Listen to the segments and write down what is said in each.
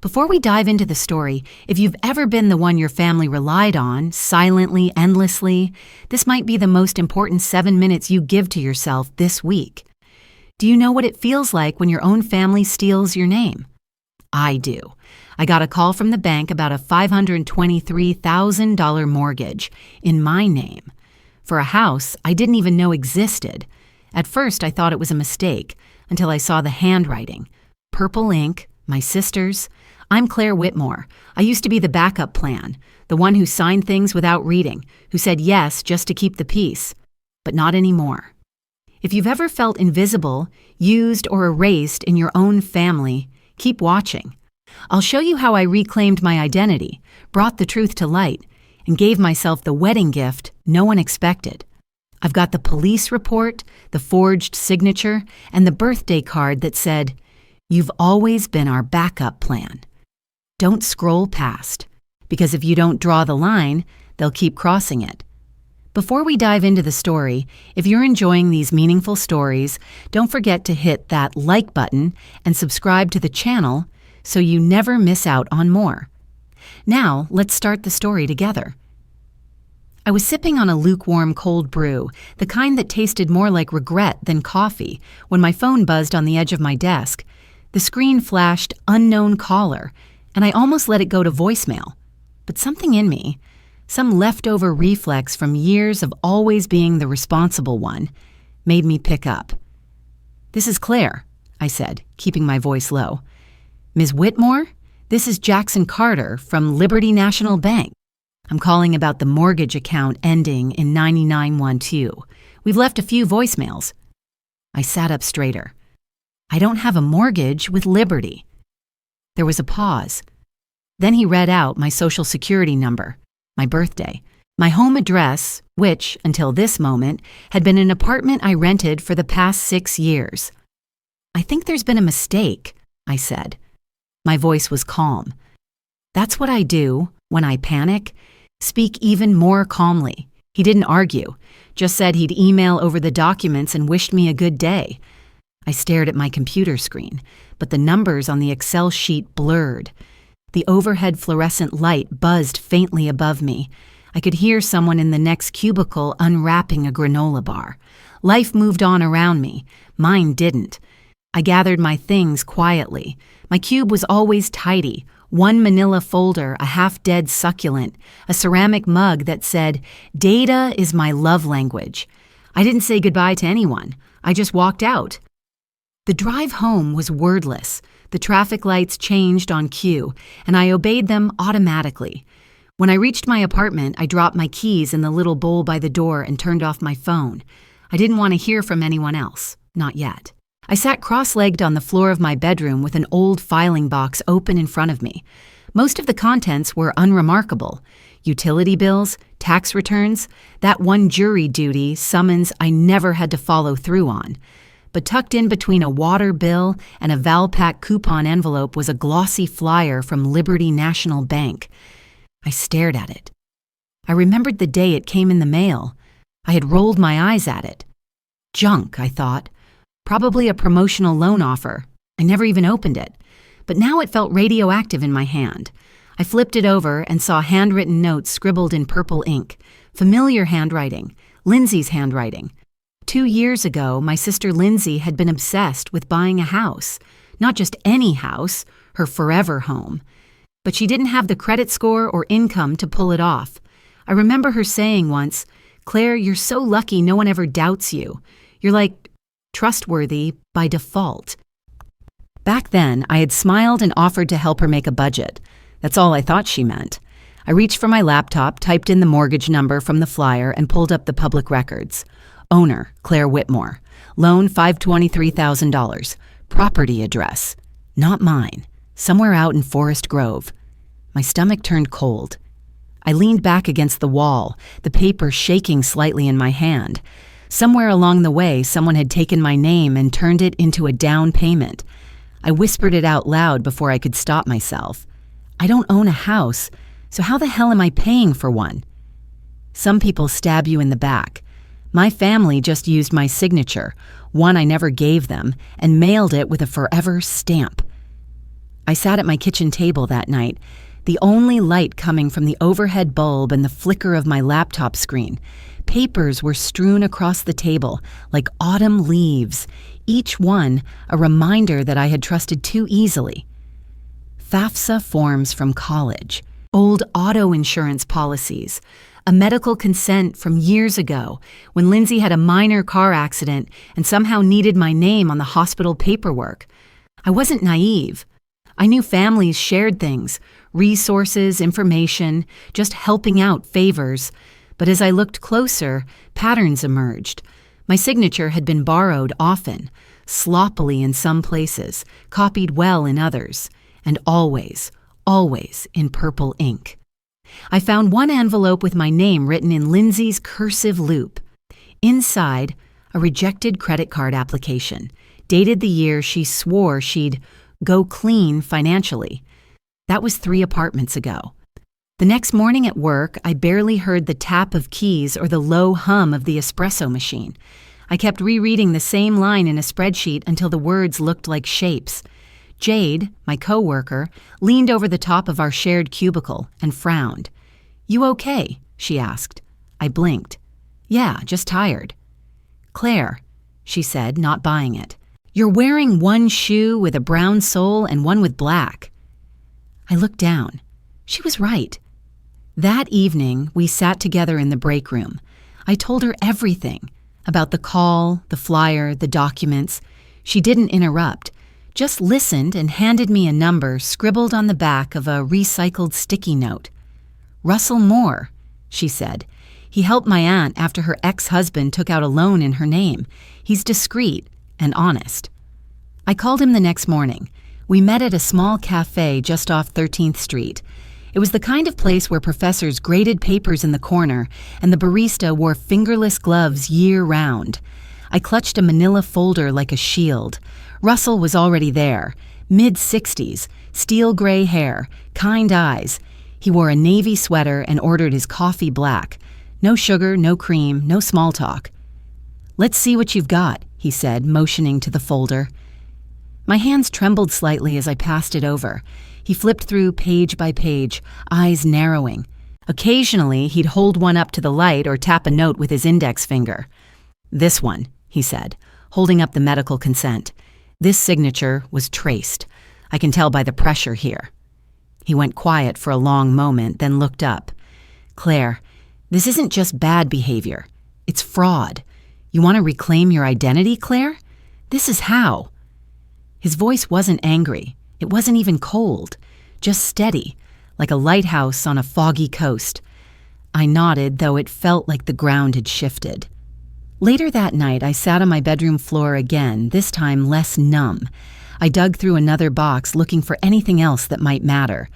Before we dive into the story, if you've ever been the one your family relied on, silently, endlessly, this might be the most important 7 minutes you give to yourself this week. Do you know what it feels like when your own family steals your name? I do. I got a call from the bank about a $523,000 mortgage in my name for a house I didn't even know existed. At first, I thought it was a mistake until I saw the handwriting. Purple ink, my sister's. I'm Claire Whitmore. I used to be the backup plan, the one who signed things without reading, who said yes just to keep the peace. But not anymore. If you've ever felt invisible, used, or erased in your own family, keep watching. I'll show you how I reclaimed my identity, brought the truth to light, and gave myself the wedding gift no one expected. I've got the police report, the forged signature, and the birthday card that said, "You've always been our backup plan." Don't scroll past, because if you don't draw the line, they'll keep crossing it. Before we dive into the story, if you're enjoying these meaningful stories, don't forget to hit that like button and subscribe to the channel so you never miss out on more. Now, let's start the story together. I was sipping on a lukewarm cold brew, the kind that tasted more like regret than coffee, when my phone buzzed on the edge of my desk. The screen flashed unknown caller, and I almost let it go to voicemail. But something in me, some leftover reflex from years of always being the responsible one, made me pick up. "This is Claire," I said, keeping my voice low. "Ms. Whitmore, this is Jackson Carter from Liberty National Bank. I'm calling about the mortgage account ending in 9912. We've left a few voicemails." I sat up straighter. "I don't have a mortgage with Liberty." There was a pause. Then he read out my social security number, my birthday, my home address, which, until this moment, had been an apartment I rented for the past 6 years. "I think there's been a mistake," I said. My voice was calm. That's what I do when I panic, speak even more calmly. He didn't argue, just said he'd email over the documents and wished me a good day. I stared at my computer screen, but the numbers on the Excel sheet blurred. The overhead fluorescent light buzzed faintly above me. I could hear someone in the next cubicle unwrapping a granola bar. Life moved on around me. Mine didn't. I gathered my things quietly. My cube was always tidy. One manila folder, a half-dead succulent, a ceramic mug that said, "Data is my love language." I didn't say goodbye to anyone. I just walked out. The drive home was wordless. The traffic lights changed on cue, and I obeyed them automatically. When I reached my apartment, I dropped my keys in the little bowl by the door and turned off my phone. I didn't want to hear from anyone else, not yet. I sat cross-legged on the floor of my bedroom with an old filing box open in front of me. Most of the contents were unremarkable. Utility bills, tax returns, that one jury duty summons I never had to follow through on. But tucked in between a water bill and a Valpak coupon envelope was a glossy flyer from Liberty National Bank. I stared at it. I remembered the day it came in the mail. I had rolled my eyes at it. Junk, I thought. Probably a promotional loan offer. I never even opened it. But now it felt radioactive in my hand. I flipped it over and saw handwritten notes scribbled in purple ink. Familiar handwriting. Lindsay's handwriting. 2 years ago, my sister Lindsay had been obsessed with buying a house. Not just any house, her forever home. But she didn't have the credit score or income to pull it off. I remember her saying once, "Claire, you're so lucky no one ever doubts you. You're like trustworthy by default." Back then, I had smiled and offered to help her make a budget. That's all I thought she meant. I reached for my laptop, typed in the mortgage number from the flyer, and pulled up the public records. Owner, Claire Whitmore. Loan, $523,000. Property address. Not mine. Somewhere out in Forest Grove. My stomach turned cold. I leaned back against the wall, the paper shaking slightly in my hand. Somewhere along the way, someone had taken my name and turned it into a down payment. I whispered it out loud before I could stop myself. I don't own a house, so how the hell am I paying for one? Some people stab you in the back. My family just used my signature, one I never gave them, and mailed it with a forever stamp. I sat at my kitchen table that night, the only light coming from the overhead bulb and the flicker of my laptop screen. Papers were strewn across the table like autumn leaves, each one a reminder that I had trusted too easily. FAFSA forms from college, old auto insurance policies, a medical consent from years ago when Lindsay had a minor car accident and somehow needed my name on the hospital paperwork. I wasn't naive. I knew families shared things, resources, information, just helping out favors. But as I looked closer, patterns emerged. My signature had been borrowed often, sloppily in some places, copied well in others, and always in purple ink. I found one envelope with my name written in Lindsay's cursive loop. Inside, a rejected credit card application, dated the year she swore she'd go clean financially. That was 3 apartments ago. The next morning at work, I barely heard the tap of keys or the low hum of the espresso machine. I kept rereading the same line in a spreadsheet until the words looked like shapes. Jade, my coworker, leaned over the top of our shared cubicle and frowned. "You okay?" she asked. I blinked. "Yeah, just tired." "Claire," she said, not buying it. "You're wearing one shoe with a brown sole and one with black." I looked down. She was right. That evening, we sat together in the break room. I told her everything about the call, the flyer, the documents. She didn't interrupt, just listened and handed me a number scribbled on the back of a recycled sticky note. "Russell Moore," she said. "He helped my aunt after her ex-husband took out a loan in her name. He's discreet and honest." I called him the next morning. We met at a small cafe just off 13th Street. It was the kind of place where professors graded papers in the corner and the barista wore fingerless gloves year-round. I clutched a manila folder like a shield. Russell was already there, mid-60s, steel gray hair, kind eyes. He wore a navy sweater and ordered his coffee black. No sugar, no cream, no small talk. "Let's see what you've got," he said, motioning to the folder. My hands trembled slightly as I passed it over. He flipped through page by page, eyes narrowing. Occasionally, he'd hold one up to the light or tap a note with his index finger. "This one," he said, holding up the medical consent. "This signature was traced. I can tell by the pressure here." He went quiet for a long moment, then looked up. "Claire, this isn't just bad behavior. It's fraud. You want to reclaim your identity, Claire? This is how." His voice wasn't angry. It wasn't even cold, just steady, like a lighthouse on a foggy coast. I nodded, though it felt like the ground had shifted. Later that night, I sat on my bedroom floor again, this time less numb. I dug through another box looking for anything else that might matter.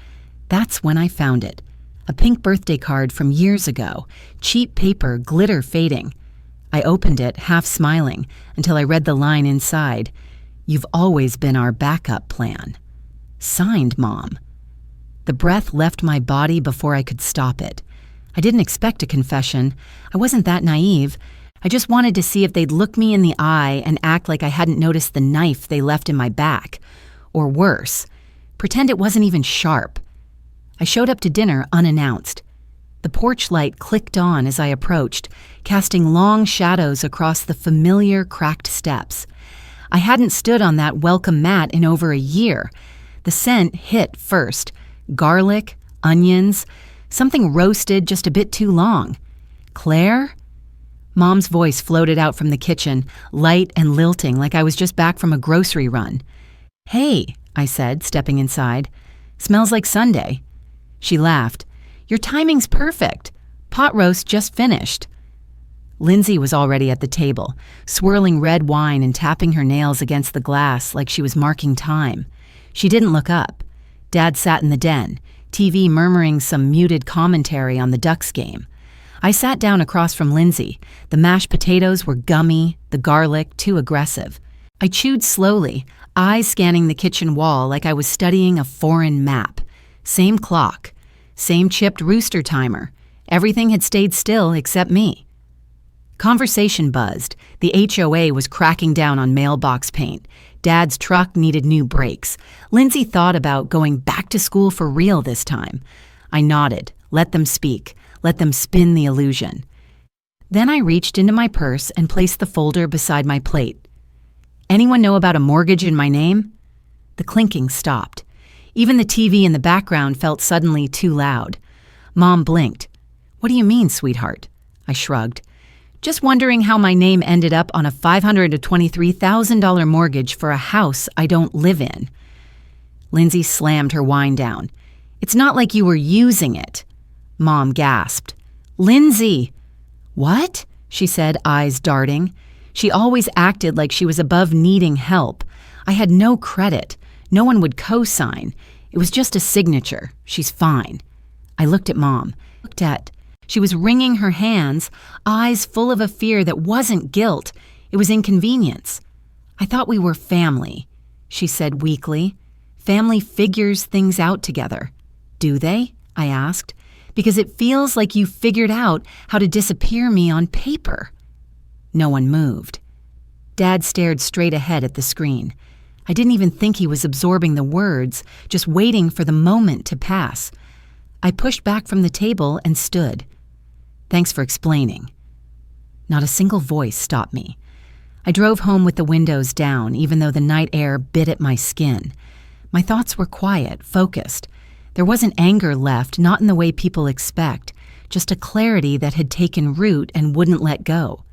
That's when I found it. A pink birthday card from years ago, cheap paper, glitter fading. I opened it, half smiling, until I read the line inside. "You've always been our backup plan." Signed, Mom. The breath left my body before I could stop it. I didn't expect a confession. I wasn't that naive. I just wanted to see if they'd look me in the eye and act like I hadn't noticed the knife they left in my back. Or worse, pretend it wasn't even sharp. I showed up to dinner unannounced. The porch light clicked on as I approached, casting long shadows across the familiar cracked steps. I hadn't stood on that welcome mat in over a year. The scent hit first. Garlic, onions, something roasted just a bit too long. "Claire?" Mom's voice floated out from the kitchen, light and lilting like I was just back from a grocery run. "Hey," I said, stepping inside. "Smells like Sunday." She laughed. "Your timing's perfect. Pot roast just finished." Lindsay was already at the table, swirling red wine and tapping her nails against the glass like she was marking time. She didn't look up. Dad sat in the den, TV murmuring some muted commentary on the Ducks game. I sat down across from Lindsay. The mashed potatoes were gummy, the garlic too aggressive. I chewed slowly, eyes scanning the kitchen wall like I was studying a foreign map. Same clock, same chipped rooster timer. Everything had stayed still except me. Conversation buzzed. The HOA was cracking down on mailbox paint. Dad's truck needed new brakes. Lindsay thought about going back to school for real this time. I nodded. Let them speak. Let them spin the illusion. Then I reached into my purse and placed the folder beside my plate. Anyone know about a mortgage in my name? The clinking stopped. Even the TV in the background felt suddenly too loud. Mom blinked. What do you mean, sweetheart? I shrugged. Just wondering how my name ended up on a $523,000 mortgage for a house I don't live in. Lindsay slammed her wine down. It's not like you were using it. Mom gasped. Lindsay! What? She said, eyes darting. She always acted like she was above needing help. I had no credit. No one would co-sign. It was just a signature. She's fine. I looked at Mom. She was wringing her hands, eyes full of a fear that wasn't guilt. It was inconvenience. I thought we were family, she said weakly. Family figures things out together. Do they? I asked. Because it feels like you figured out how to disappear me on paper. No one moved. Dad stared straight ahead at the screen. I didn't even think he was absorbing the words, just waiting for the moment to pass. I pushed back from the table and stood. Thanks for explaining. Not a single voice stopped me. I drove home with the windows down, even though the night air bit at my skin. My thoughts were quiet, focused. There wasn't anger left, not in the way people expect, just a clarity that had taken root and wouldn't let go.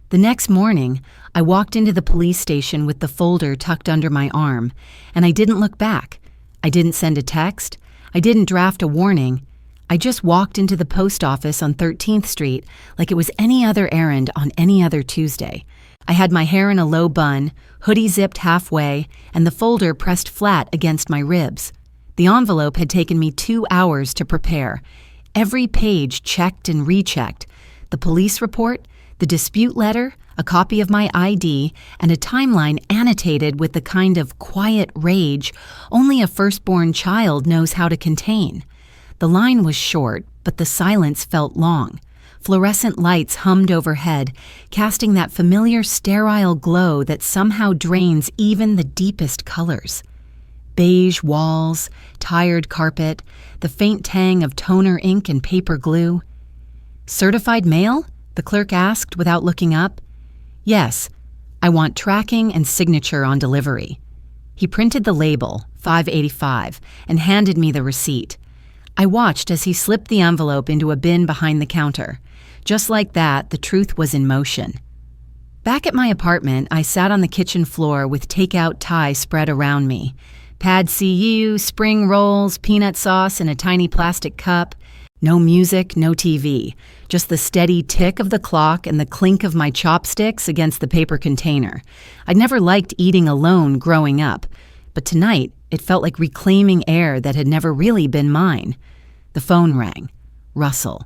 The next morning, I walked into the police station with the folder tucked under my arm, and I didn't look back. I didn't send a text. I didn't draft a warning. I just walked into the post office on 13th Street like it was any other errand on any other Tuesday. I had my hair in a low bun, hoodie zipped halfway, and the folder pressed flat against my ribs. The envelope had taken me 2 hours to prepare. Every page checked and rechecked. The police report, the dispute letter, a copy of my ID, and a timeline annotated with the kind of quiet rage only a firstborn child knows how to contain. The line was short, but the silence felt long. Fluorescent lights hummed overhead, casting that familiar sterile glow that somehow drains even the deepest colors. Beige walls, tired carpet, the faint tang of toner ink and paper glue. Certified mail? The clerk asked without looking up. Yes, I want tracking and signature on delivery. He printed the label, $5.85, and handed me the receipt. I watched as he slipped the envelope into a bin behind the counter. Just like that, the truth was in motion. Back at my apartment, I sat on the kitchen floor with takeout Thai spread around me. Pad see ew, spring rolls, peanut sauce in a tiny plastic cup. No music, no TV, just the steady tick of the clock and the clink of my chopsticks against the paper container. I'd never liked eating alone growing up, but tonight it felt like reclaiming air that had never really been mine. The phone rang. Russell.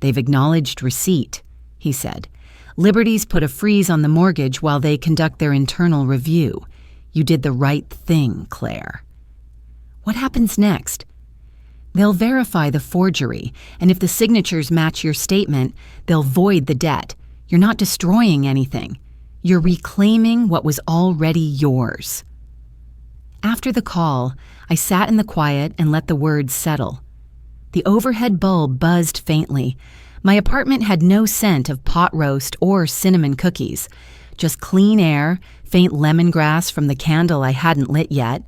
They've acknowledged receipt, he said. Liberty's put a freeze on the mortgage while they conduct their internal review. You did the right thing, Claire. What happens next? They'll verify the forgery, and if the signatures match your statement, they'll void the debt. You're not destroying anything. You're reclaiming what was already yours. After the call, I sat in the quiet and let the words settle. The overhead bulb buzzed faintly. My apartment had no scent of pot roast or cinnamon cookies, just clean air, faint lemongrass from the candle I hadn't lit yet.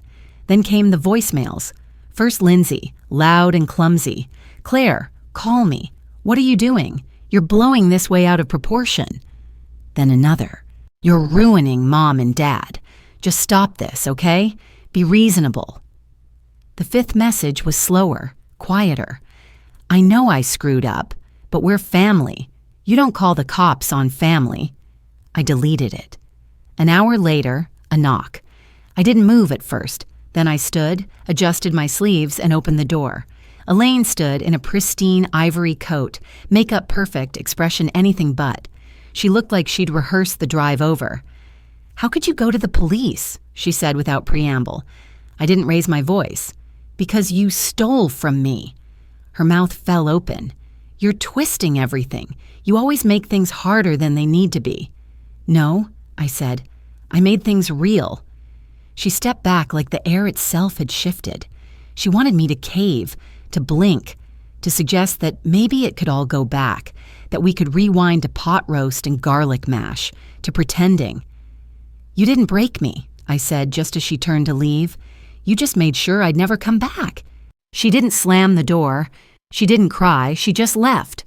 Then came the voicemails. First Lindsay, loud and clumsy. Claire, call me. What are you doing? You're blowing this way out of proportion. Then another. You're ruining Mom and Dad. Just stop this, okay? Be reasonable. The fifth message was slower, quieter. I know I screwed up, but we're family. You don't call the cops on family. I deleted it. An hour later, a knock. I didn't move at first. Then I stood, adjusted my sleeves, and opened the door. Elaine stood in a pristine ivory coat, makeup perfect, expression anything but. She looked like she'd rehearsed the drive over. How could you go to the police? She said without preamble. I didn't raise my voice. Because you stole from me. Her mouth fell open. You're twisting everything. You always make things harder than they need to be. No, I said. I made things real. She stepped back like the air itself had shifted. She wanted me to cave, to blink, to suggest that maybe it could all go back, that we could rewind to pot roast and garlic mash, to pretending. "You didn't break me," I said just as she turned to leave. "You just made sure I'd never come back." She didn't slam the door. She didn't cry. She just left.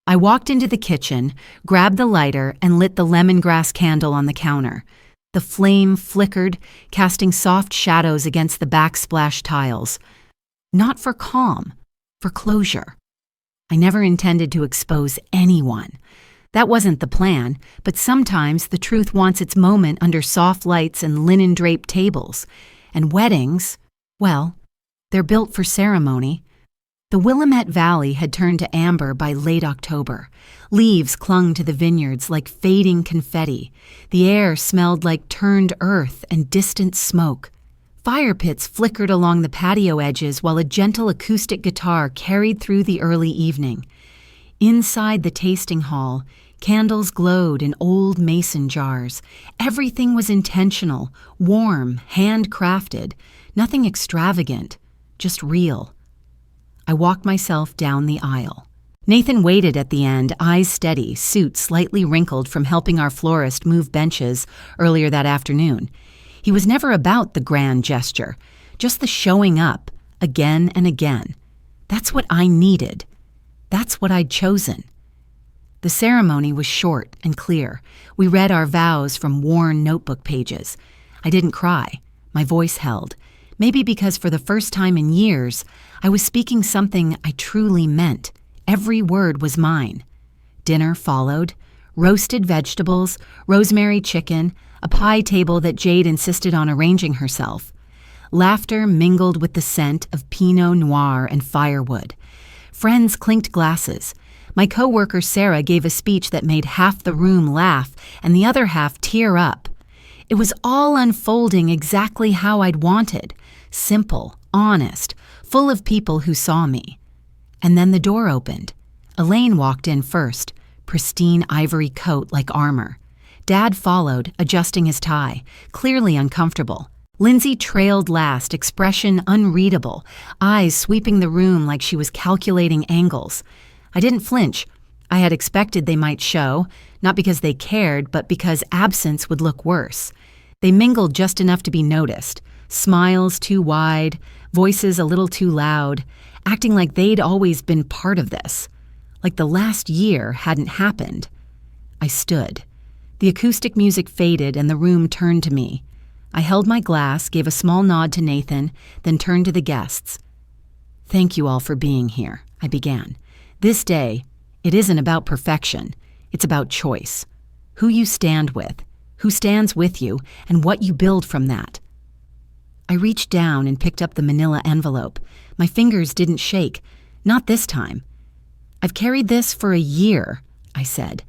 I walked into the kitchen, grabbed the lighter, and lit the lemongrass candle on the counter. The flame flickered, casting soft shadows against the backsplash tiles. Not for calm, for closure. I never intended to expose anyone. That wasn't the plan, but sometimes the truth wants its moment under soft lights and linen-draped tables. And weddings, well, they're built for ceremony. The Willamette Valley had turned to amber by late October. Leaves clung to the vineyards like fading confetti. The air smelled like turned earth and distant smoke. Fire pits flickered along the patio edges while a gentle acoustic guitar carried through the early evening. Inside the tasting hall, candles glowed in old mason jars. Everything was intentional, warm, handcrafted, nothing extravagant, just real. I walked myself down the aisle. Nathan waited at the end, eyes steady, suit slightly wrinkled from helping our florist move benches earlier that afternoon. He was never about the grand gesture, just the showing up, again and again. That's what I needed. That's what I'd chosen. The ceremony was short and clear. We read our vows from worn notebook pages. I didn't cry. My voice held. Maybe because for the first time in years, I was speaking something I truly meant. Every word was mine. Dinner followed. Roasted vegetables, rosemary chicken, a pie table that Jade insisted on arranging herself. Laughter mingled with the scent of Pinot Noir and firewood. Friends clinked glasses. My coworker Sarah gave a speech that made half the room laugh and the other half tear up. It was all unfolding exactly how I'd wanted. Simple, honest, full of people who saw me. And then the door opened. Elaine walked in first, pristine ivory coat like armor. Dad followed, adjusting his tie, clearly uncomfortable. Lindsay trailed last, expression unreadable, eyes sweeping the room like she was calculating angles. I didn't flinch. I had expected they might show, not because they cared, but because absence would look worse. They mingled just enough to be noticed. Smiles too wide, voices a little too loud, acting like they'd always been part of this. Like the last year hadn't happened. I stood. The acoustic music faded and the room turned to me. I held my glass, gave a small nod to Nathan, then turned to the guests. "Thank you all for being here," I began. "This day, it isn't about perfection. It's about choice. Who you stand with, who stands with you, and what you build from that." I reached down and picked up the manila envelope. My fingers didn't shake. Not this time. "I've carried this for a year," I said.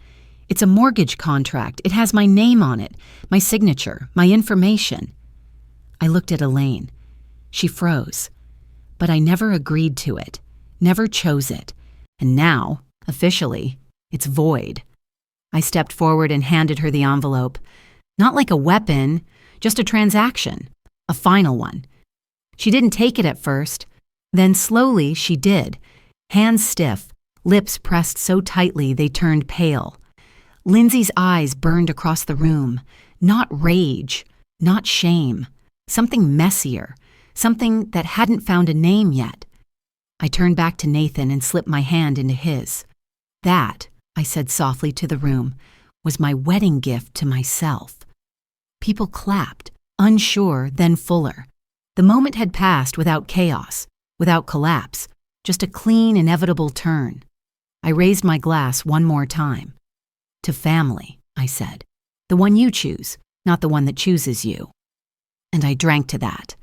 "It's a mortgage contract. It has my name on it, my signature, my information." I looked at Elaine. She froze. But I never agreed to it, never chose it. And now, officially, it's void. I stepped forward and handed her the envelope. Not like a weapon, just a transaction, a final one. She didn't take it at first. Then slowly she did, hands stiff, lips pressed so tightly they turned pale. Lindsay's eyes burned across the room. Not rage, not shame. Something messier, something that hadn't found a name yet. I turned back to Nathan and slipped my hand into his. "That," I said softly to the room, "was my wedding gift to myself." People clapped, unsure, then fuller. The moment had passed without chaos, without collapse, just a clean, inevitable turn. I raised my glass one more time. "To family," I said. "The one you choose, not the one that chooses you." And I drank to that.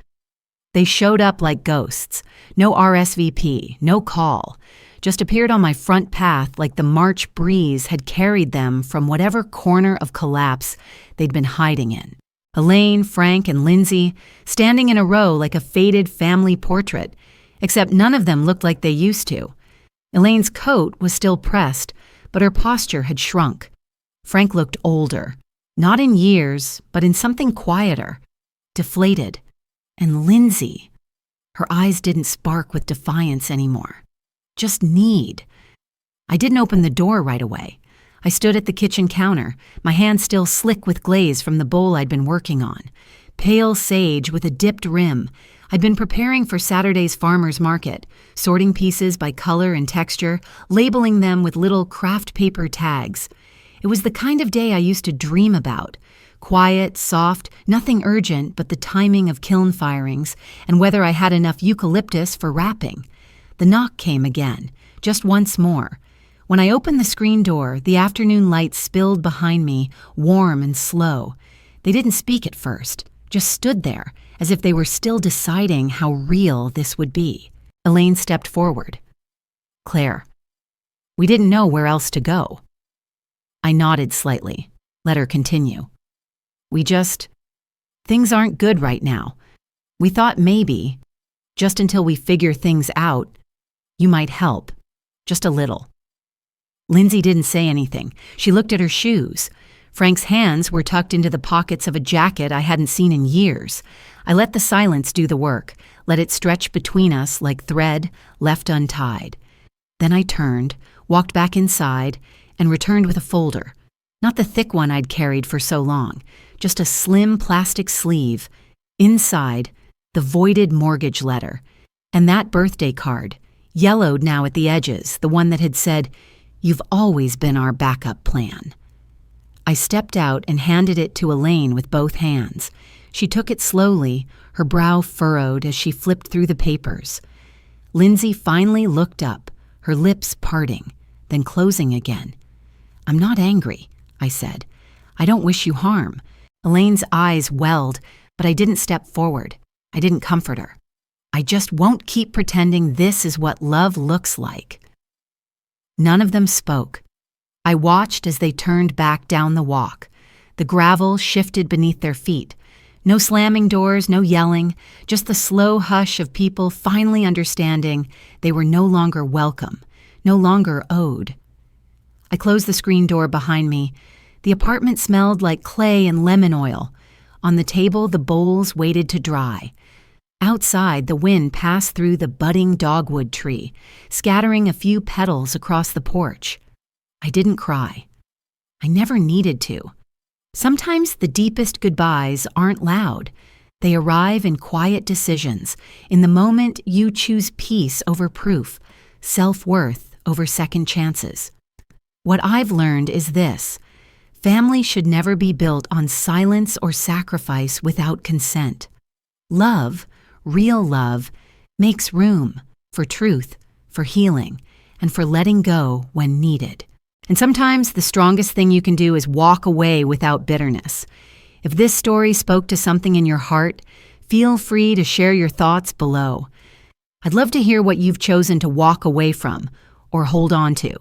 They showed up like ghosts. No RSVP, no call. Just appeared on my front path like the March breeze had carried them from whatever corner of collapse they'd been hiding in. Elaine, Frank, and Lindsay, standing in a row like a faded family portrait, except none of them looked like they used to. Elaine's coat was still pressed, but her posture had shrunk. Frank looked older, Not in years, but in something quieter, deflated. And Lindsay, her eyes didn't spark with defiance anymore. Just need. I didn't open the door right away. I stood at the kitchen counter, my hand still slick with glaze from the bowl I'd been working on. Pale sage with a dipped rim. I'd been preparing for Saturday's farmer's market, sorting pieces by color and texture, labeling them with little craft paper tags. It was the kind of day I used to dream about. Quiet, soft, nothing urgent but the timing of kiln firings and whether I had enough eucalyptus for wrapping. The knock came again, just once more. When I opened the screen door, the afternoon light spilled behind me, warm and slow. They didn't speak at first, just stood there, as if they were still deciding how real this would be. Elaine stepped forward. "Claire, we didn't know where else to go." I nodded slightly, let her continue. Things aren't good right now. We thought maybe, just until we figure things out, you might help, just a little." Lindsay didn't say anything. She looked at her shoes. Frank's hands were tucked into the pockets of a jacket I hadn't seen in years. I let the silence do the work, let it stretch between us like thread left untied. Then I turned, walked back inside, and returned with a folder. Not the thick one I'd carried for so long, just a slim plastic sleeve. Inside, the voided mortgage letter, and that birthday card, yellowed now at the edges, the one that had said, "You've always been our backup plan." I stepped out and handed it to Elaine with both hands. She took it slowly, her brow furrowed as she flipped through the papers. Lindsay finally looked up, her lips parting, then closing again. "I'm not angry," I said. "I don't wish you harm." Elaine's eyes welled, but I didn't step forward. I didn't comfort her. "I just won't keep pretending this is what love looks like." None of them spoke. I watched as they turned back down the walk. The gravel shifted beneath their feet. No slamming doors, no yelling, just the slow hush of people finally understanding they were no longer welcome, no longer owed. I closed the screen door behind me. The apartment smelled like clay and lemon oil. On the table, the bowls waited to dry. Outside, the wind passed through the budding dogwood tree, scattering a few petals across the porch. I didn't cry. I never needed to. Sometimes the deepest goodbyes aren't loud. They arrive in quiet decisions, in the moment you choose peace over proof, self-worth over second chances. What I've learned is this: family should never be built on silence or sacrifice without consent. Love, real love, makes room for truth, for healing, and for letting go when needed. And sometimes the strongest thing you can do is walk away without bitterness. If this story spoke to something in your heart, feel free to share your thoughts below. I'd love to hear what you've chosen to walk away from or hold on to.